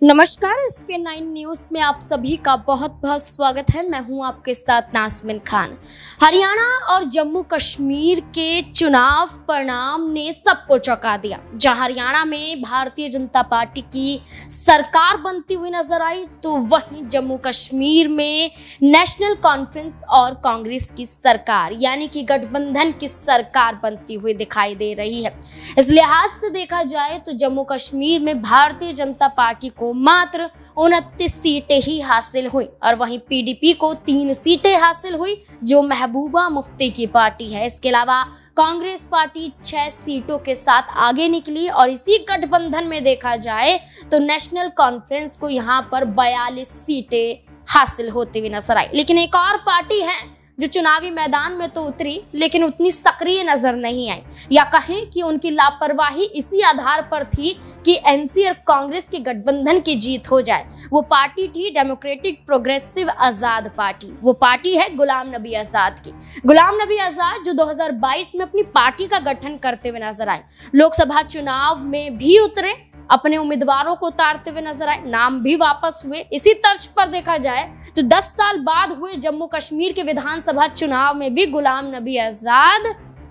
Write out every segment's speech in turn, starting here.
नमस्कार, SPN9 news में आप सभी का बहुत बहुत स्वागत है। मैं हूं आपके साथ नाज़मीन खान। हरियाणा और जम्मू कश्मीर के चुनाव परिणाम ने सबको चौंका दिया। जहां हरियाणा में भारतीय जनता पार्टी की सरकार बनती हुई नजर आई, तो वहीं जम्मू कश्मीर में नेशनल कॉन्फ्रेंस और कांग्रेस की सरकार यानी कि गठबंधन की सरकार बनती हुई दिखाई दे रही है। इस लिहाज से देखा जाए तो जम्मू कश्मीर में भारतीय जनता पार्टी को मात्र 29 सीटें ही हासिल हुई और वहीं PDP को 3 सीटें हासिल हुई, जो महबूबा मुफ्ती की पार्टी है। इसके अलावा कांग्रेस पार्टी 6 सीटों के साथ आगे निकली और इसी गठबंधन में देखा जाए तो नेशनल कॉन्फ्रेंस को यहां पर 42 सीटें हासिल होती हुई नजर आई। लेकिन एक और पार्टी है जो चुनावी मैदान में तो उतरी लेकिन उतनी सक्रिय नजर नहीं आई, या कहें कि उनकी लापरवाही इसी आधार पर थी कि NC और कांग्रेस के गठबंधन की जीत हो जाए। वो पार्टी थी डेमोक्रेटिक प्रोग्रेसिव आजाद पार्टी। वो पार्टी है गुलाम नबी आजाद की। गुलाम नबी आजाद जो 2022 में अपनी पार्टी का गठन करते हुए नजर आए, लोकसभा चुनाव में भी उतरे, अपने उम्मीदवारों को उतारते हुए नजर आए, नाम भी वापस हुए। इसी तर्ज पर देखा जाए तो 10 साल बाद हुए जम्मू कश्मीर के विधानसभा चुनाव में भी गुलाम नबी आजाद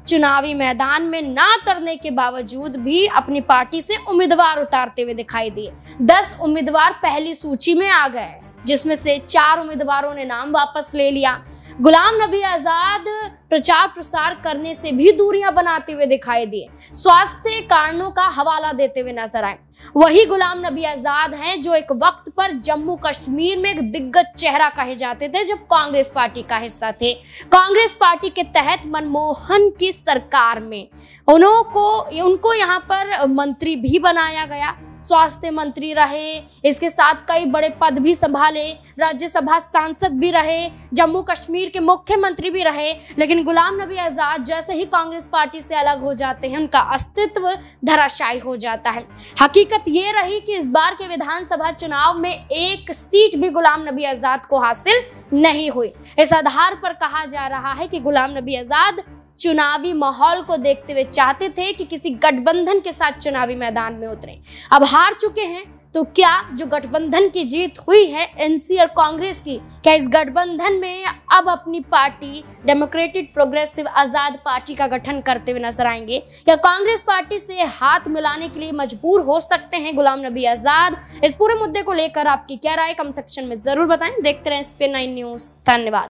चुनावी मैदान में ना उतरने के बावजूद भी अपनी पार्टी से उम्मीदवार उतारते हुए दिखाई दिए। 10 उम्मीदवार पहली सूची में आ गए, जिसमें से 4 उम्मीदवारों ने नाम वापस ले लिया। गुलाम नबी आजाद प्रचार प्रसार करने से भी दूरियां बनाते हुए दिखाई दिए, स्वास्थ्य कारणों का हवाला देते हुए नजर आए। वही गुलाम नबी आजाद हैं जो एक वक्त पर जम्मू कश्मीर में एक दिग्गज चेहरा कहे जाते थे जब कांग्रेस पार्टी का हिस्सा थे। कांग्रेस पार्टी के तहत मनमोहन की सरकार में उनको यहाँ पर मंत्री भी बनाया गया, स्वास्थ्य मंत्री रहे, इसके साथ कई बड़े पद भी संभाले, राज्यसभा सांसद भी रहे, जम्मू कश्मीर के मुख्यमंत्री भी रहे। लेकिन गुलाम नबी आजाद जैसे ही कांग्रेस पार्टी से अलग हो जाते हैं, उनका अस्तित्व धराशायी हो जाता है। हकीकत ये रही कि इस बार के विधानसभा चुनाव में 1 सीट भी गुलाम नबी आजाद को हासिल नहीं हुई। इस आधार पर कहा जा रहा है कि गुलाम नबी आजाद चुनावी माहौल को देखते हुए चाहते थे कि किसी गठबंधन के साथ चुनावी मैदान में उतरें। अब हार चुके हैं, तो क्या जो गठबंधन की जीत हुई है NC और कांग्रेस की, क्या इस गठबंधन में अब अपनी पार्टी डेमोक्रेटिक प्रोग्रेसिव आजाद पार्टी का गठन करते हुए नजर आएंगे? क्या कांग्रेस पार्टी से हाथ मिलाने के लिए मजबूर हो सकते हैं गुलाम नबी आजाद? इस पूरे मुद्दे को लेकर आपकी क्या राय कमेंट सेक्शन में जरूर बताएं। देखते रहें SPN9 न्यूज। धन्यवाद।